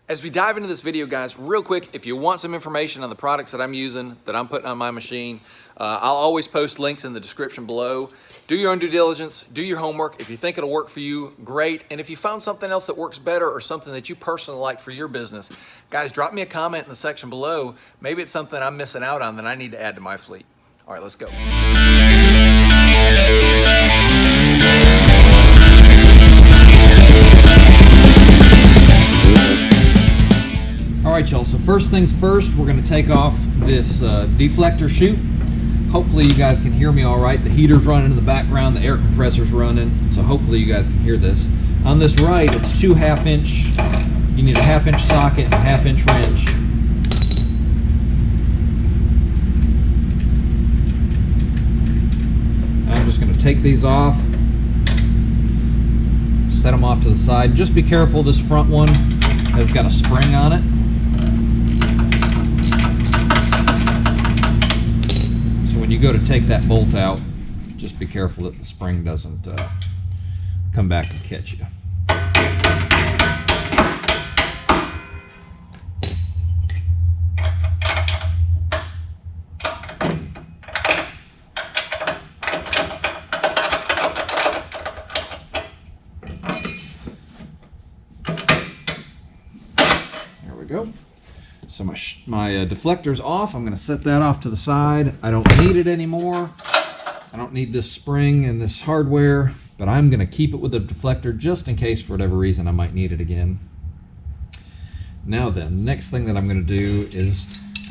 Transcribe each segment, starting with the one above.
As we dive into this video, guys, real quick, if you want some information on the products that I'm using, that I'm putting on my machine, I'll always post links in the description below. Do your own due diligence, do your homework. If you think it'll work for you, great. And if you found something else that works better or something that you personally like for your business, guys, drop me a comment in the section below. Maybe it's something I'm missing out on that I need to add to my fleet. All right, let's go. All right, y'all, so first things first, we're gonna take off this deflector chute. Hopefully you guys can hear me all right. The heater's running in the background, the air compressor's running, so hopefully you guys can hear this. On this Wright, it's 2 1/2-inch, you need a 1/2-inch socket and a 1/2-inch wrench. I'm just gonna take these off, set them off to the side. Just be careful, this front one has got a spring on it. When you go to take that bolt out, just be careful that the spring doesn't come back and catch you. There we go. So my deflector's off. I'm going to set that off to the side. I don't need it anymore. I don't need this spring and this hardware, but I'm going to keep it with the deflector just in case for whatever reason I might need it again. Now then, the next thing that I'm going to do is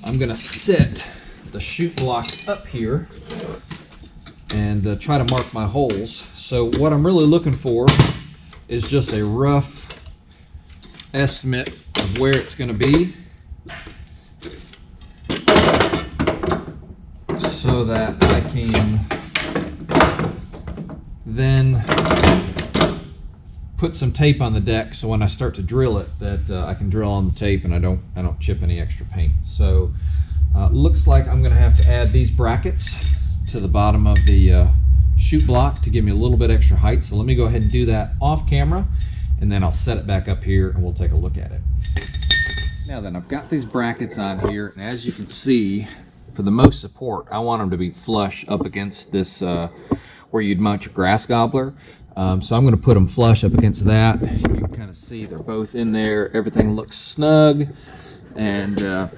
I'm going to set the chute block up here and try to mark my holes. So what I'm really looking for is just a rough estimate of where it's going to be, so that I can then put some tape on the deck, so when I start to drill it, that I can drill on the tape and I don't chip any extra paint. So looks like I'm going to have to add these brackets to the bottom of the chute block to give me a little bit extra height. So let me go ahead and do that off camera, and then I'll set it back up here and we'll take a look at it. Now then, I've got these brackets on here, and as you can see, for the most support, I want them to be flush up against this where you'd mount your grass gobbler. So I'm going to put them flush up against that. You can kind of see they're both in there. Everything looks snug, and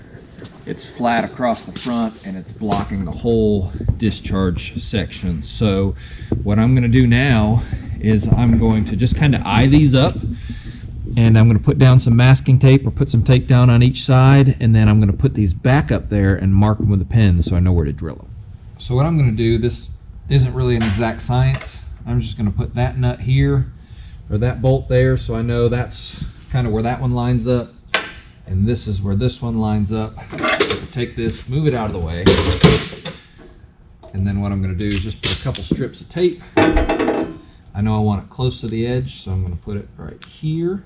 it's flat across the front, and it's blocking the whole discharge section. So what I'm going to do now is I'm going to just kind of eye these up, and I'm going to put down some masking tape, or put some tape down on each side, and then I'm going to put these back up there and mark them with a pen so I know where to drill them. So what I'm going to do, this isn't really an exact science. I'm just going to put that nut here, or that bolt there, so I know that's kind of where that one lines up, and this is where this one lines up. Take this, move it out of the way, and then what I'm going to do is just put a couple strips of tape. I know I want it close to the edge, so I'm going to put it right here.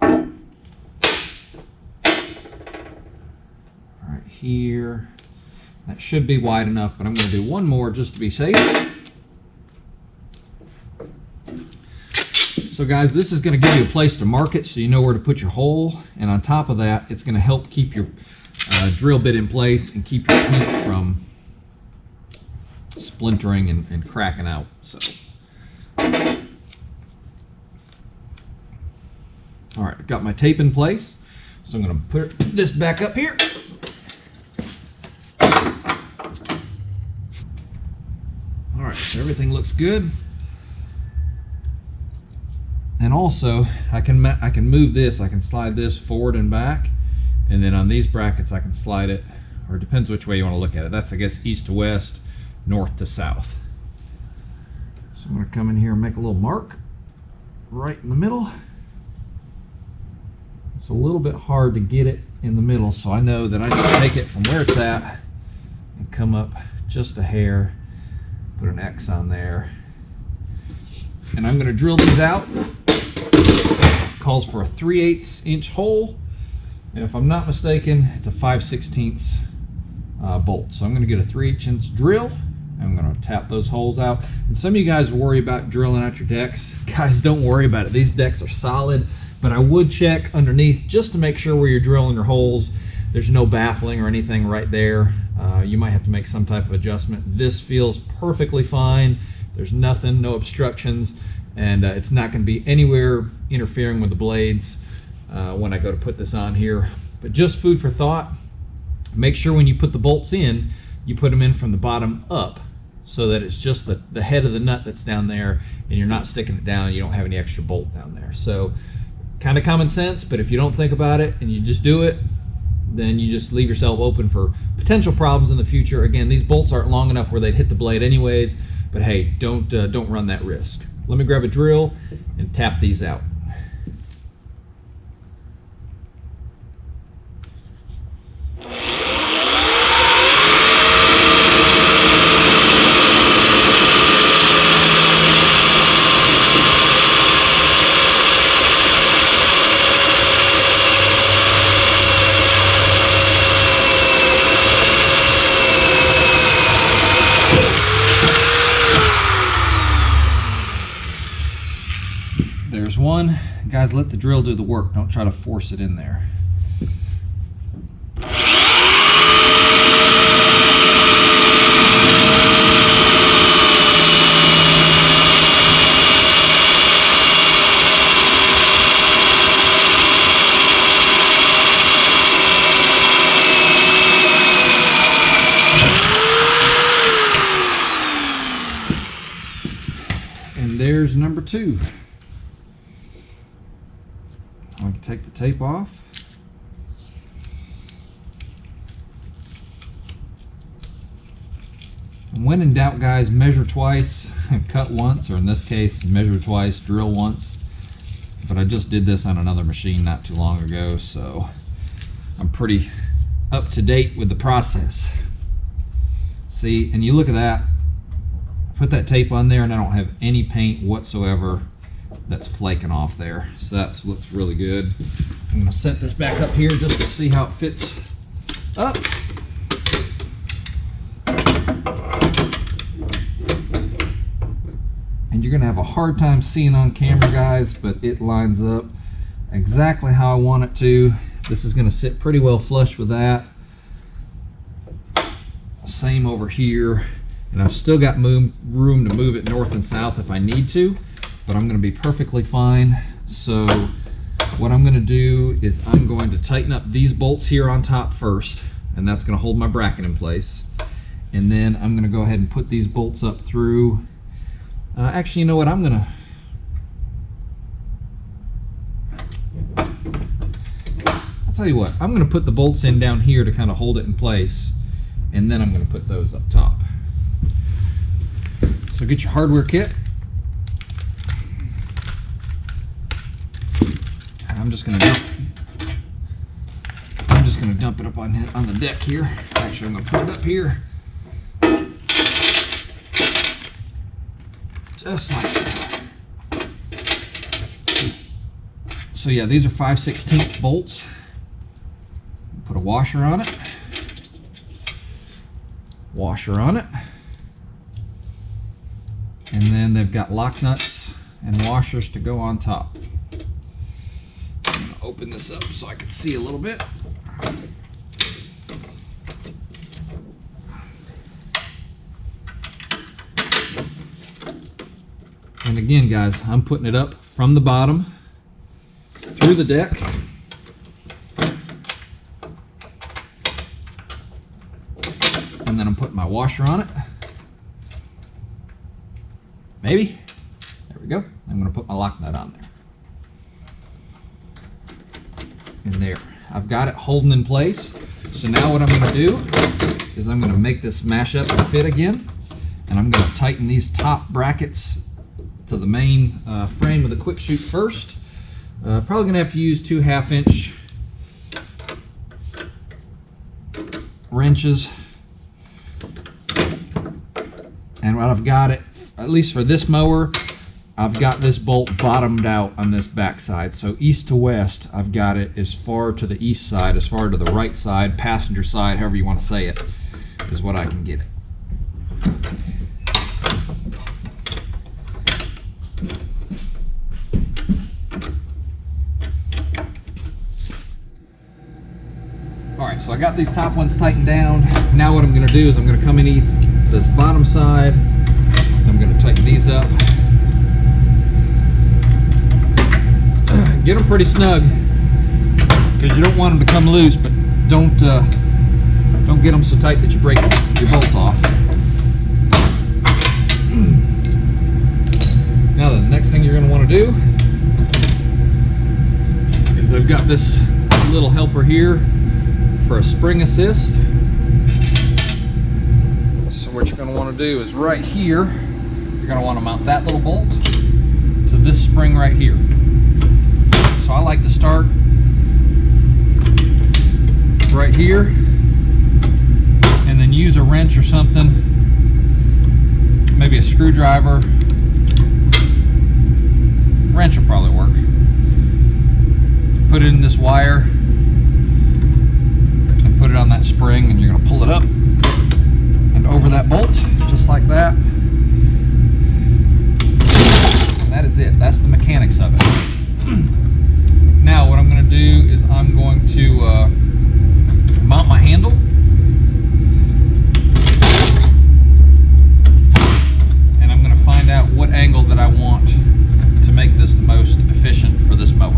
Right here. That should be wide enough, but I'm going to do one more just to be safe. So guys, this is going to give you a place to mark it so you know where to put your hole, and on top of that, it's going to help keep your drill bit in place and keep your paint from splintering and cracking out. So, all right, I've got my tape in place, so I'm going to put this back up here. All right, so everything looks good. And also, I can move this. I can slide this forward and back, and then on these brackets I can slide it, or it depends which way you want to look at it. That's, I guess, east to west, north to south. So I'm going to come in here and make a little mark right in the middle. It's a little bit hard to get it in the middle, so I know that I need to take it from where it's at and come up just a hair, put an X on there, and I'm going to drill these out. Calls for a 3/8 inch hole, and if I'm not mistaken, it's a 5/16 bolt. So I'm going to get a 3/8 inch drill, I'm going to tap those holes out. And some of you guys worry about drilling out your decks. Guys, don't worry about it. These decks are solid, but I would check underneath just to make sure where you're drilling your holes, there's no baffling or anything right there. You might have to make some type of adjustment. This feels perfectly fine. There's nothing, no obstructions, and it's not going to be anywhere interfering with the blades when I go to put this on here. But just food for thought. Make sure when you put the bolts in, you put them in from the bottom up so that it's just the head of the nut that's down there and you're not sticking it down. You don't have any extra bolt down there. So kind of common sense, but if you don't think about it and you just do it, then you just leave yourself open for potential problems in the future. Again, these bolts aren't long enough where they'd hit the blade anyways, but hey, don't run that risk. Let me grab a drill and tap these out. There's one. Guys, let the drill do the work. Don't try to force it in there. And there's number 2. I can take the tape off. And when in doubt, guys, measure twice, cut once, or in this case, measure twice, drill once. But I just did this on another machine not too long ago, so I'm pretty up to date with the process. See, and you look at that, put that tape on there and I don't have any paint whatsoever that's flaking off there, so that looks really good. I'm going to set this back up here just to see how it fits up. And you're going to have a hard time seeing on camera, guys, but it lines up exactly how I want it to. This is going to sit pretty well flush with that. Same over here, and I've still got room to move it north and south if I need to, but I'm going to be perfectly fine. So what I'm going to do is I'm going to tighten up these bolts here on top first, and that's going to hold my bracket in place. And then I'm going to go ahead and put these bolts up through. Actually, you know what? I'm going to, I'll tell you what, I'm going to put the bolts in down here to kind of hold it in place, and then I'm going to put those up top. So get your hardware kit. I'm just going to dump it up on the deck here. Actually, I'm going to put it up here, just like that. So yeah, these are 5/16 bolts. Put a washer on it. Washer on it. And then they've got lock nuts and washers to go on top. I'm going to open this up so I can see a little bit. And again, guys, I'm putting it up from the bottom through the deck. And then I'm putting my washer on it. Maybe. There we go. I'm going to put my lock nut on there. And there. I've got it holding in place. So now what I'm going to do is I'm going to make this mash up and fit again. And I'm going to tighten these top brackets to the main frame of the QwikChute first. Probably going to have to use 2 1/2-inch wrenches. And what I've got it, at least for this mower, I've got this bolt bottomed out on this back side. So east to west, I've got it as far to the east side, as far to the right side, passenger side, however you want to say it, is what I can get it. Alright, so I got these top ones tightened down. Now what I'm going to do is I'm going to come in this bottom side. I'm going to tighten these up. Get them pretty snug, because you don't want them to come loose, but don't get them so tight that you break your bolt off. Now the next thing you're going to want to do is I've got this little helper here for a spring assist. So what you're going to want to do is right here, you're going to want to mount that little bolt to this spring right here. So I like to start right here and then use a wrench or something, maybe a screwdriver. Wrench will probably work. Put it in this wire and put it on that spring, and you're going to pull it up and over that bolt just like that. And that is it. That's the mechanics of it. Now what I'm going to do is I'm going to mount my handle. And I'm going to find out what angle that I want to make this the most efficient for this mower.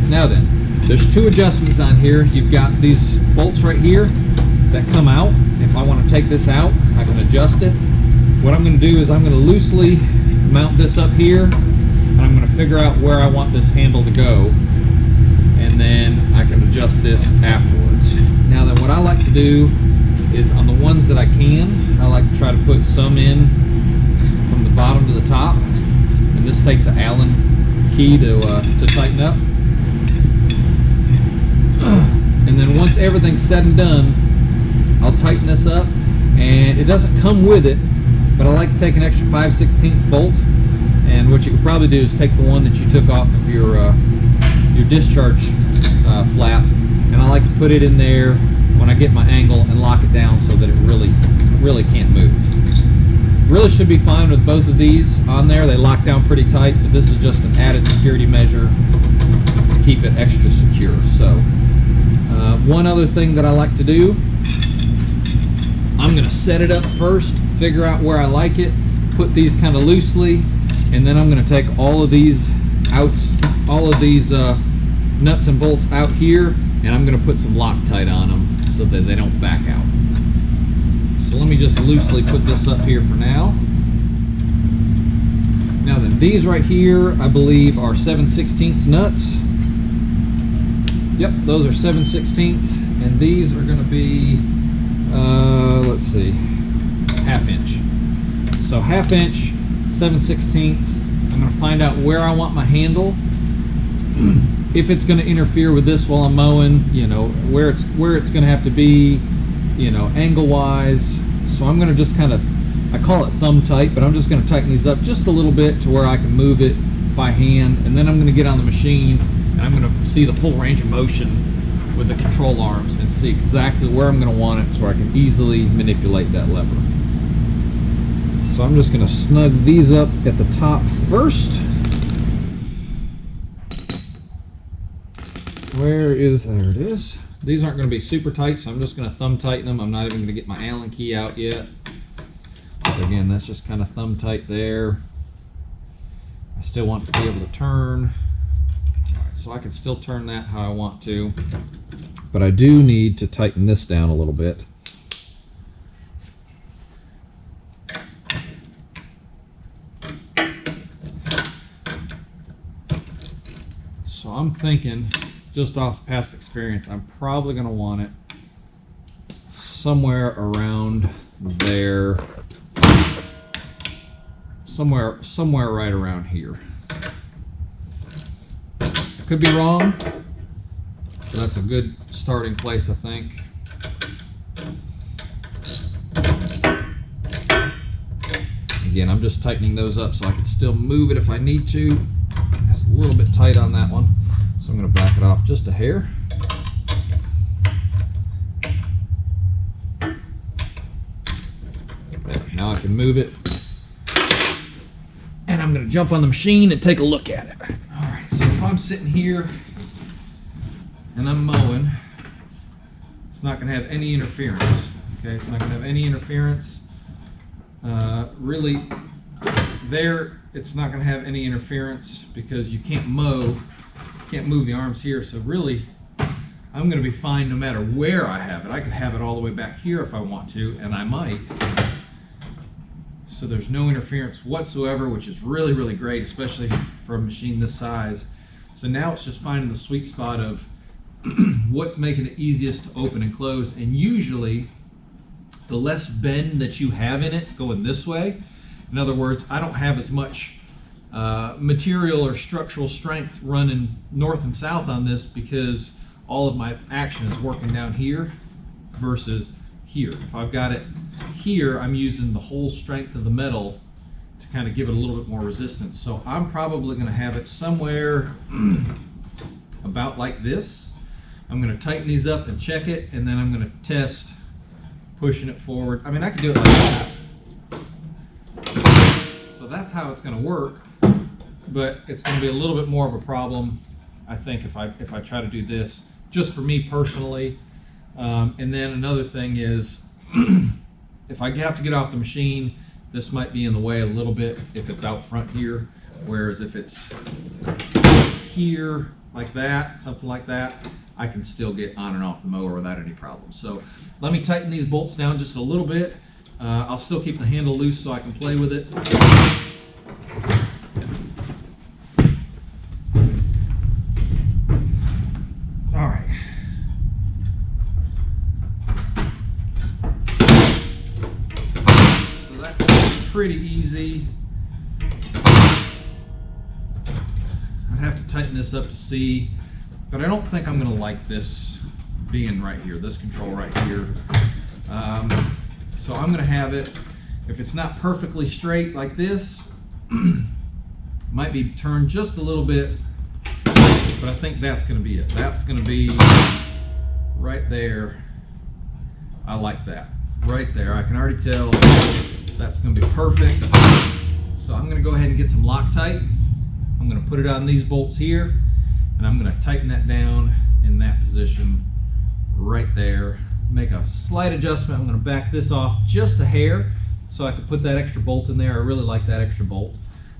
Now then, there's two adjustments on here. You've got these bolts right here that come out. If I want to take this out, I can adjust it. What I'm going to do is I'm going to loosely mount this up here, and I'm going to figure out where I want this handle to go, and then I can adjust this afterwards. Now then, what I like to do is on the ones that I can, I like to try to put some in from the bottom to the top, and this takes an Allen key to tighten up. And then once everything's said and done, I'll tighten this up, and it doesn't come with it, but I like to take an extra 5/16 bolt, and what you could probably do is take the one that you took off of your discharge flap, and I like to put it in there when I get my angle and lock it down so that it really can't move. Really should be fine with both of these on there. They lock down pretty tight, but this is just an added security measure to keep it extra secure. So one other thing that I like to do, I'm going to set it up first, figure out where I like it, put these kind of loosely, and then I'm going to take all of these nuts and bolts out here, and I'm going to put some Loctite on them so that they don't back out. So let me just loosely put this up here for now. Now then, these right here I believe are 7/16 nuts. Yep, those are 7/16, and these are going to be let's see, 1/2 inch. So 1/2 inch, 7/16. I'm going to find out where I want my handle. If it's going to interfere with this while I'm mowing, you know, where it's going to have to be, you know, angle wise. So I'm going to just kind of, I call it thumb tight, but I'm just going to tighten these up just a little bit to where I can move it by hand, and then I'm going to get on the machine and I'm going to see the full range of motion with the control arms and see exactly where I'm going to want it so I can easily manipulate that lever. So I'm just going to snug these up at the top first. There it is. These aren't going to be super tight, so I'm just going to thumb tighten them. I'm not even going to get my Allen key out yet. But again, that's just kind of thumb tight there. I still want to be able to turn. All right, so I can still turn that how I want to, but I do need to tighten this down a little bit. So I'm thinking, just off past experience, I'm probably going to want it somewhere around there, somewhere right around here. I could be wrong, but that's a good starting place, I think. Again, I'm just tightening those up so I can still move it if I need to. It's a little bit tight on that one, so I'm going to back it off just a hair. There, now I can move it, and I'm going to jump on the machine and take a look at it. All right, so if I'm sitting here and I'm mowing, it's not going to have any interference. Okay, it's not going to have any interference. Really, there, it's not going to have any interference because you can't mow, can't move the arms here. So really, I'm going to be fine no matter where I have it. I could have it all the way back here if I want to, and I might. So there's no interference whatsoever, which is really, really great, especially for a machine this size. So now it's just finding the sweet spot of what's making it easiest to open and close. And usually, the less bend that you have in it going this way, in other words, I don't have as much material or structural strength running north and south on this because all of my action is working down here versus here. If I've got it here, I'm using the whole strength of the metal to kind of give it a little bit more resistance. So I'm probably going to have it somewhere about like this. I'm going to tighten these up and check it, and then I'm going to test pushing it forward. I mean, I can do it like that. So that's how it's going to work, but it's going to be a little bit more of a problem, I think, if I try to do this, just for me personally. And then another thing is, if I have to get off the machine, this might be in the way a little bit if it's out front here, whereas if it's here like that, something like that, I can still get on and off the mower without any problem. So let me tighten these bolts down just a little bit. I'll still keep the handle loose so I can play with it. All right. So that's pretty easy. I'd have to tighten this up to see, but I don't think I'm going to like this being right here, this control right here. So I'm going to have it, if it's not perfectly straight like this, might be turned just a little bit, but I think that's going to be it. That's going to be right there. I like that. Right there. I can already tell that's going to be perfect. So I'm going to go ahead and get some Loctite. I'm going to put it on these bolts here, and I'm going to tighten that down in that position right there. Make a slight adjustment. I'm going to back this off just a hair so I can put that extra bolt in there. I really like that extra bolt.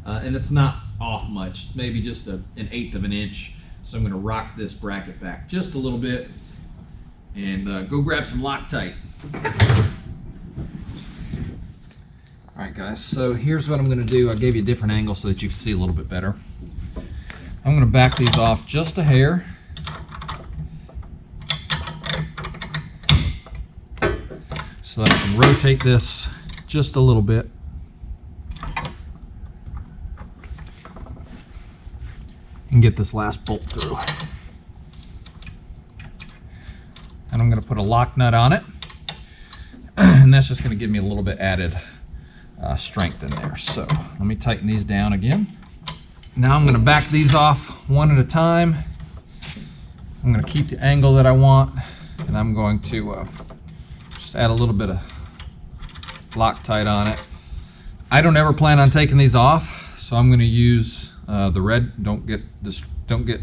And it's not off much. It's maybe just an 1/8 of an inch. So I'm going to rock this bracket back just a little bit and go grab some Loctite. All right, guys, so here's what I'm going to do. I gave you a different angle so that you can see a little bit better. I'm going to back these off just a hair. So that I can rotate this just a little bit. And get this last bolt through. And I'm going to put a lock nut on it. And that's just going to give me a little bit added strength in there. So let me tighten these down again. Now I'm going to back these off one at a time. I'm going to keep the angle that I want, and I'm going to just add a little bit of Loctite on it. I don't ever plan on taking these off, so I'm going to use the red. Don't get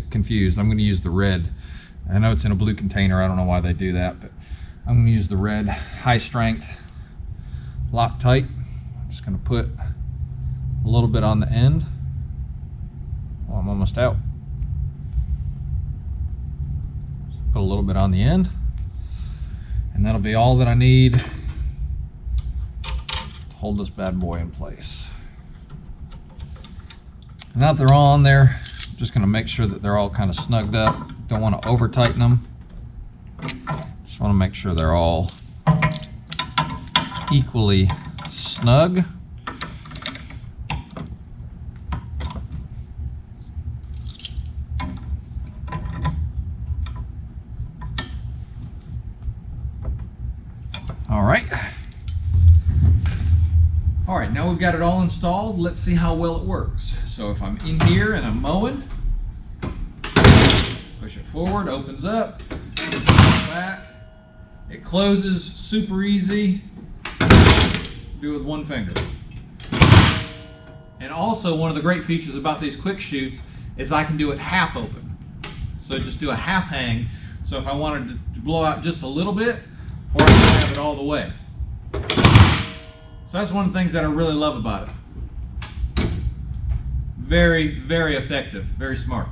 confused. I'm going to use the red. I know it's in a blue container. I don't know why they do that, but I'm going to use the red high strength Loctite. I'm just going to put a little bit on the end. Well, I'm almost out. Just put a little bit on the end, and that'll be all that I need to hold this bad boy in place. Now that they're all on there, I'm just going to make sure that they're all kind of snugged up. Don't want to over tighten them. Just want to make sure they're all equally snug. All right, now we've got it all installed. Let's see how well it works. So if I'm in here and I'm mowing, push it forward, opens up, back, it closes, super easy. Do it with one finger. And also one of the great features about these QwikChutes is I can do it half open. So just do a half hang. So if I wanted to blow out just a little bit, or I can have it all the way. So that's one of the things that I really love about it. Very, very effective, very smart.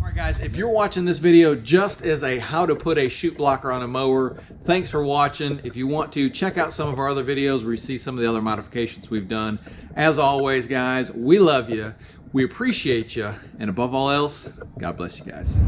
Alright guys, if you're watching this video just as a how to put a chute blocker on a mower, thanks for watching. If you want to check out some of our other videos where you see some of the other modifications we've done. As always guys, we love you, we appreciate you, and above all else, God bless you guys.